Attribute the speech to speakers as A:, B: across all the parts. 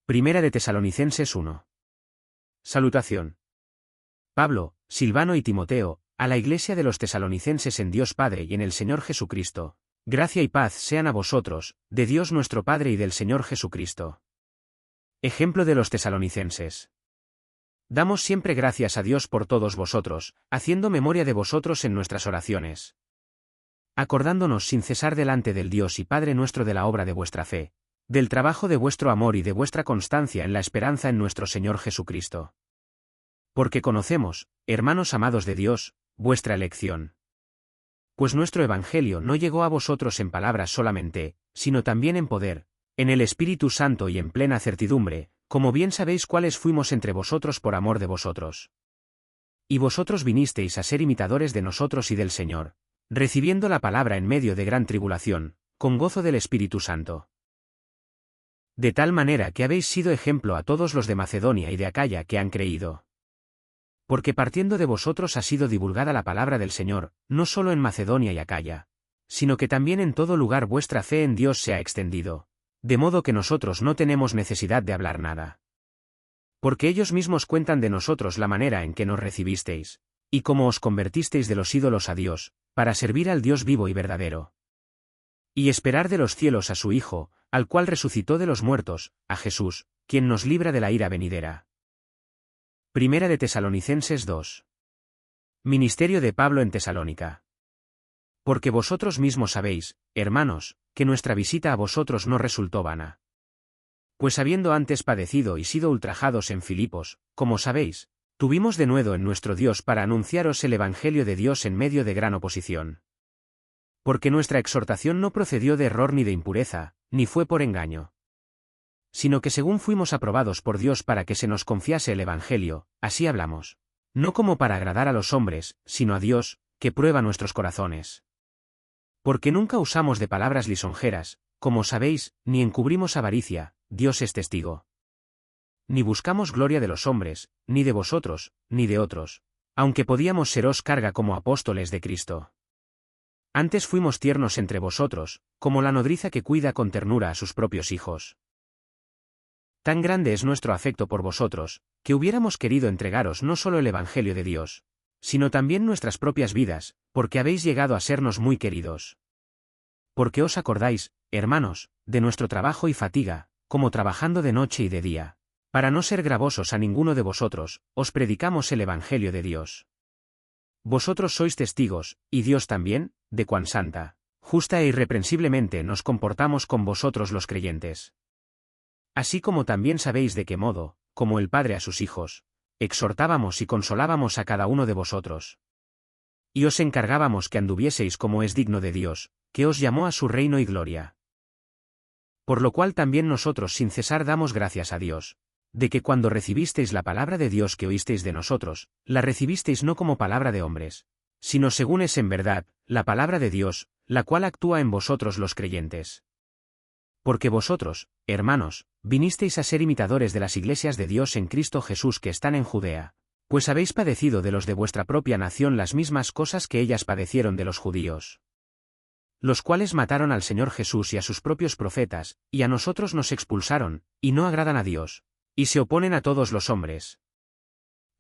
A: Primera de Tesalonicenses 1. Salutación. Pablo, Silvano y Timoteo, a la iglesia de los tesalonicenses en Dios Padre y en el Señor Jesucristo. Gracia y paz sean a vosotros, de Dios nuestro Padre y del Señor Jesucristo. Ejemplo de los tesalonicenses. Damos siempre gracias a Dios por todos vosotros, haciendo memoria de vosotros en nuestras oraciones. Acordándonos sin cesar delante del Dios y Padre nuestro de la obra de vuestra fe, del trabajo de vuestro amor y de vuestra constancia en la esperanza en nuestro Señor Jesucristo. Porque conocemos, hermanos amados de Dios, vuestra elección. Pues nuestro Evangelio no llegó a vosotros en palabras solamente, sino también en poder, en el Espíritu Santo y en plena certidumbre, como bien sabéis cuáles fuimos entre vosotros por amor de vosotros. Y vosotros vinisteis a ser imitadores de nosotros y del Señor, recibiendo la palabra en medio de gran tribulación, con gozo del Espíritu Santo. De tal manera que habéis sido ejemplo a todos los de Macedonia y de Acaya que han creído. Porque partiendo de vosotros ha sido divulgada la palabra del Señor, no solo en Macedonia y Acaya, sino que también en todo lugar vuestra fe en Dios se ha extendido, de modo que nosotros no tenemos necesidad de hablar nada. Porque ellos mismos cuentan de nosotros la manera en que nos recibisteis, y cómo os convertisteis de los ídolos a Dios, para servir al Dios vivo y verdadero. Y esperar de los cielos a su Hijo, al cual resucitó de los muertos, a Jesús, quien nos libra de la ira venidera. Primera de Tesalonicenses 2. Ministerio de Pablo en Tesalónica. Porque vosotros mismos sabéis, hermanos, que nuestra visita a vosotros no resultó vana. Pues habiendo antes padecido y sido ultrajados en Filipos, como sabéis, tuvimos denuedo en nuestro Dios para anunciaros el Evangelio de Dios en medio de gran oposición. Porque nuestra exhortación no procedió de error ni de impureza, ni fue por engaño. Sino que según fuimos aprobados por Dios para que se nos confiase el Evangelio, así hablamos. No como para agradar a los hombres, sino a Dios, que prueba nuestros corazones. Porque nunca usamos de palabras lisonjeras, como sabéis, ni encubrimos avaricia, Dios es testigo. Ni buscamos gloria de los hombres, ni de vosotros, ni de otros, aunque podíamos seros carga como apóstoles de Cristo. Antes fuimos tiernos entre vosotros, como la nodriza que cuida con ternura a sus propios hijos. Tan grande es nuestro afecto por vosotros, que hubiéramos querido entregaros no solo el Evangelio de Dios, sino también nuestras propias vidas, porque habéis llegado a sernos muy queridos. Porque os acordáis, hermanos, de nuestro trabajo y fatiga, como trabajando de noche y de día. Para no ser gravosos a ninguno de vosotros, os predicamos el Evangelio de Dios. Vosotros sois testigos, y Dios también, de cuán santa, justa e irreprensiblemente nos comportamos con vosotros los creyentes. Así como también sabéis de qué modo, como el Padre a sus hijos, exhortábamos y consolábamos a cada uno de vosotros. Y os encargábamos que anduvieseis como es digno de Dios, que os llamó a su reino y gloria. Por lo cual también nosotros sin cesar damos gracias a Dios, de que cuando recibisteis la palabra de Dios que oísteis de nosotros, la recibisteis no como palabra de hombres, sino según es en verdad, la palabra de Dios, la cual actúa en vosotros los creyentes. Porque vosotros, hermanos, vinisteis a ser imitadores de las iglesias de Dios en Cristo Jesús que están en Judea, pues habéis padecido de los de vuestra propia nación las mismas cosas que ellas padecieron de los judíos. Los cuales mataron al Señor Jesús y a sus propios profetas, y a nosotros nos expulsaron, y no agradan a Dios, y se oponen a todos los hombres,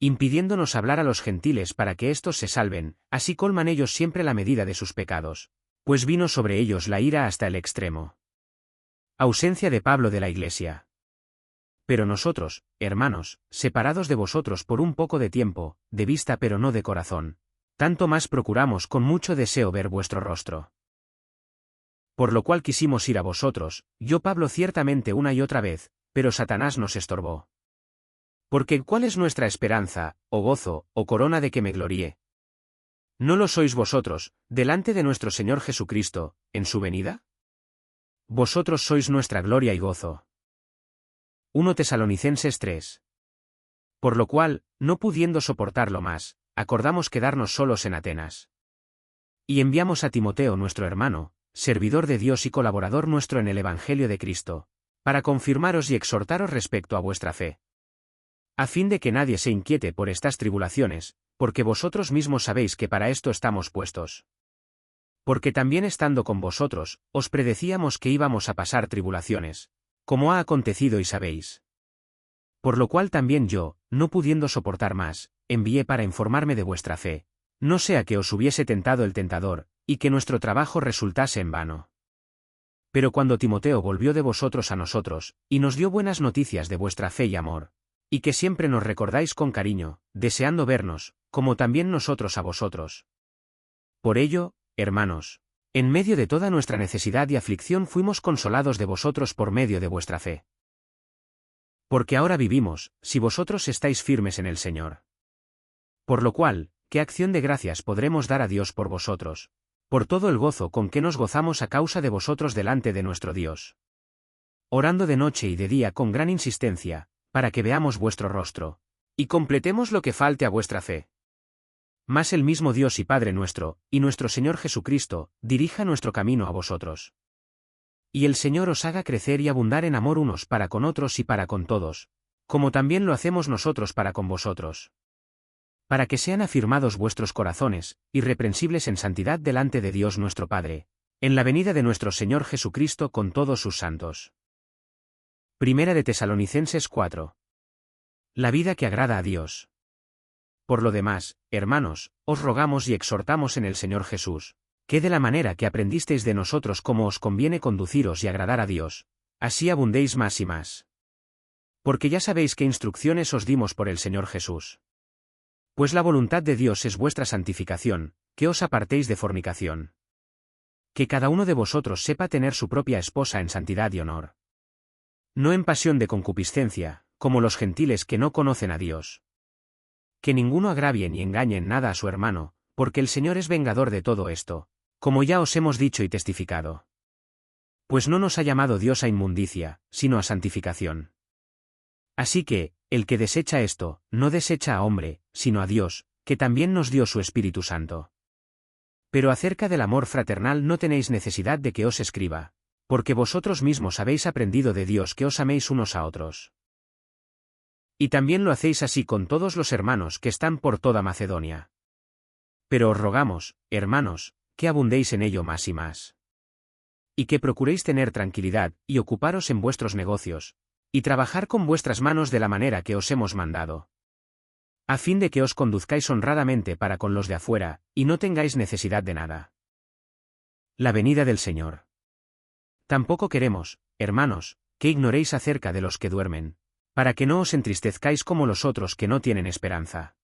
A: impidiéndonos hablar a los gentiles para que éstos se salven, así colman ellos siempre la medida de sus pecados, pues vino sobre ellos la ira hasta el extremo. Ausencia de Pablo de la Iglesia. Pero nosotros, hermanos, separados de vosotros por un poco de tiempo, de vista pero no de corazón, tanto más procuramos con mucho deseo ver vuestro rostro. Por lo cual quisimos ir a vosotros, yo Pablo ciertamente una y otra vez, pero Satanás nos estorbó. Porque ¿cuál es nuestra esperanza, o gozo, o corona de que me gloríe? ¿No lo sois vosotros, delante de nuestro Señor Jesucristo, en su venida? Vosotros sois nuestra gloria y gozo. 1 Tesalonicenses 3. Por lo cual, no pudiendo soportarlo más, acordamos quedarnos solos en Atenas. Y enviamos a Timoteo nuestro hermano, servidor de Dios y colaborador nuestro en el Evangelio de Cristo, para confirmaros y exhortaros respecto a vuestra fe. A fin de que nadie se inquiete por estas tribulaciones, porque vosotros mismos sabéis que para esto estamos puestos. Porque también estando con vosotros, os predecíamos que íbamos a pasar tribulaciones, como ha acontecido y sabéis. Por lo cual también yo, no pudiendo soportar más, envié para informarme de vuestra fe, no sea que os hubiese tentado el tentador, y que nuestro trabajo resultase en vano. Pero cuando Timoteo volvió de vosotros a nosotros, y nos dio buenas noticias de vuestra fe y amor, y que siempre nos recordáis con cariño, deseando vernos, como también nosotros a vosotros. Por ello, hermanos, en medio de toda nuestra necesidad y aflicción fuimos consolados de vosotros por medio de vuestra fe. Porque ahora vivimos, si vosotros estáis firmes en el Señor. Por lo cual, ¿qué acción de gracias podremos dar a Dios por vosotros? Por todo el gozo con que nos gozamos a causa de vosotros delante de nuestro Dios. Orando de noche y de día con gran insistencia, para que veamos vuestro rostro, y completemos lo que falte a vuestra fe. Mas el mismo Dios y Padre nuestro, y nuestro Señor Jesucristo, dirija nuestro camino a vosotros. Y el Señor os haga crecer y abundar en amor unos para con otros y para con todos, como también lo hacemos nosotros para con vosotros. Para que sean afirmados vuestros corazones, irreprensibles en santidad delante de Dios nuestro Padre, en la venida de nuestro Señor Jesucristo con todos sus santos. Primera de Tesalonicenses 4. La vida que agrada a Dios. Por lo demás, hermanos, os rogamos y exhortamos en el Señor Jesús, que de la manera que aprendisteis de nosotros cómo os conviene conduciros y agradar a Dios, así abundéis más y más. Porque ya sabéis qué instrucciones os dimos por el Señor Jesús. Pues la voluntad de Dios es vuestra santificación, que os apartéis de fornicación. Que cada uno de vosotros sepa tener su propia esposa en santidad y honor. No en pasión de concupiscencia, como los gentiles que no conocen a Dios. Que ninguno agravie ni engañe en nada a su hermano, porque el Señor es vengador de todo esto, como ya os hemos dicho y testificado. Pues no nos ha llamado Dios a inmundicia, sino a santificación. Así que, el que desecha esto, no desecha a hombre, sino a Dios, que también nos dio su Espíritu Santo. Pero acerca del amor fraternal no tenéis necesidad de que os escriba, porque vosotros mismos habéis aprendido de Dios que os améis unos a otros. Y también lo hacéis así con todos los hermanos que están por toda Macedonia. Pero os rogamos, hermanos, que abundéis en ello más y más. Y que procuréis tener tranquilidad, y ocuparos en vuestros negocios, y trabajar con vuestras manos de la manera que os hemos mandado. A fin de que os conduzcáis honradamente para con los de afuera, y no tengáis necesidad de nada. La venida del Señor. Tampoco queremos, hermanos, que ignoréis acerca de los que duermen, para que no os entristezcáis como los otros que no tienen esperanza.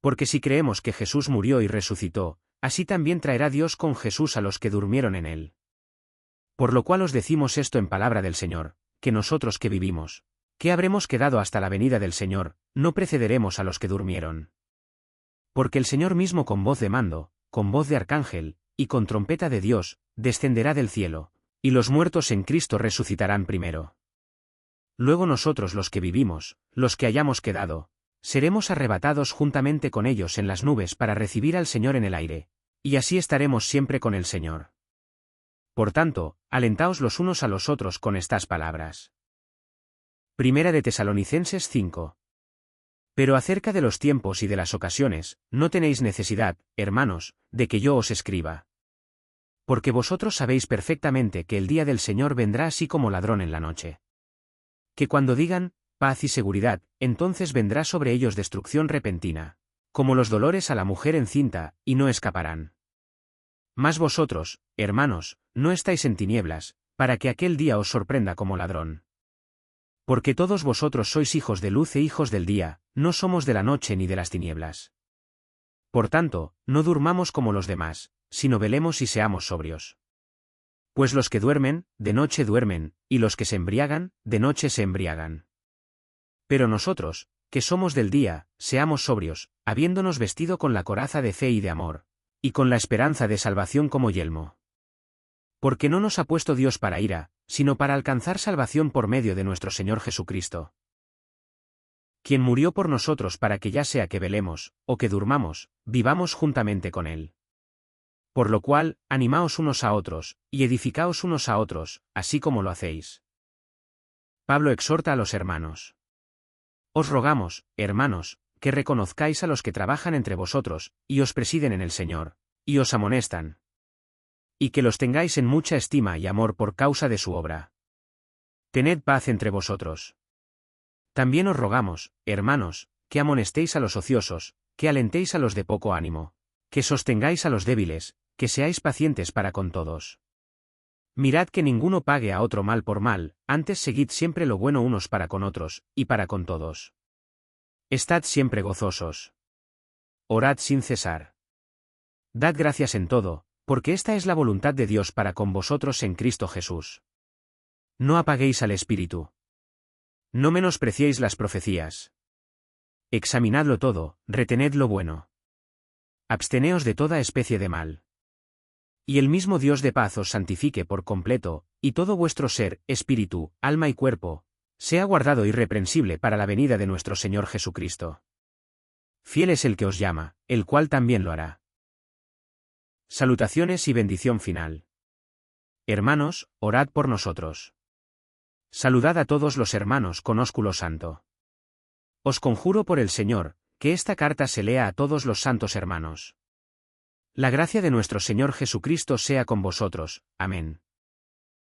A: Porque si creemos que Jesús murió y resucitó, así también traerá Dios con Jesús a los que durmieron en él. Por lo cual os decimos esto en palabra del Señor, que nosotros que vivimos, que habremos quedado hasta la venida del Señor, no precederemos a los que durmieron. Porque el Señor mismo con voz de mando, con voz de arcángel, y con trompeta de Dios, descenderá del cielo, y los muertos en Cristo resucitarán primero. Luego nosotros los que vivimos, los que hayamos quedado, seremos arrebatados juntamente con ellos en las nubes para recibir al Señor en el aire, y así estaremos siempre con el Señor. Por tanto, alentaos los unos a los otros con estas palabras. Primera de Tesalonicenses 5. Pero acerca de los tiempos y de las ocasiones, no tenéis necesidad, hermanos, de que yo os escriba. Porque vosotros sabéis perfectamente que el día del Señor vendrá así como ladrón en la noche. Que cuando digan, paz y seguridad, entonces vendrá sobre ellos destrucción repentina, como los dolores a la mujer encinta, y no escaparán. Mas vosotros, hermanos, no estáis en tinieblas, para que aquel día os sorprenda como ladrón. Porque todos vosotros sois hijos de luz e hijos del día, no somos de la noche ni de las tinieblas. Por tanto, no durmamos como los demás, sino velemos y seamos sobrios. Pues los que duermen, de noche duermen, y los que se embriagan, de noche se embriagan. Pero nosotros, que somos del día, seamos sobrios, habiéndonos vestido con la coraza de fe y de amor, y con la esperanza de salvación como yelmo. Porque no nos ha puesto Dios para ira, sino para alcanzar salvación por medio de nuestro Señor Jesucristo, quien murió por nosotros para que ya sea que velemos, o que durmamos, vivamos juntamente con Él. Por lo cual, animaos unos a otros, y edificaos unos a otros, así como lo hacéis. Pablo exhorta a los hermanos. Os rogamos, hermanos, que reconozcáis a los que trabajan entre vosotros, y os presiden en el Señor, y os amonestan. Y que los tengáis en mucha estima y amor por causa de su obra. Tened paz entre vosotros. También os rogamos, hermanos, que amonestéis a los ociosos, que alentéis a los de poco ánimo, que sostengáis a los débiles, que seáis pacientes para con todos. Mirad que ninguno pague a otro mal por mal, antes seguid siempre lo bueno unos para con otros, y para con todos. Estad siempre gozosos. Orad sin cesar. Dad gracias en todo, porque esta es la voluntad de Dios para con vosotros en Cristo Jesús. No apaguéis al Espíritu. No menospreciéis las profecías. Examinadlo todo, retened lo bueno. Absteneos de toda especie de mal. Y el mismo Dios de paz os santifique por completo, y todo vuestro ser, espíritu, alma y cuerpo, sea guardado irreprensible para la venida de nuestro Señor Jesucristo. Fiel es el que os llama, el cual también lo hará. Salutaciones y bendición final. Hermanos, orad por nosotros. Saludad a todos los hermanos con ósculo santo. Os conjuro por el Señor, que esta carta se lea a todos los santos hermanos. La gracia de nuestro Señor Jesucristo sea con vosotros. Amén.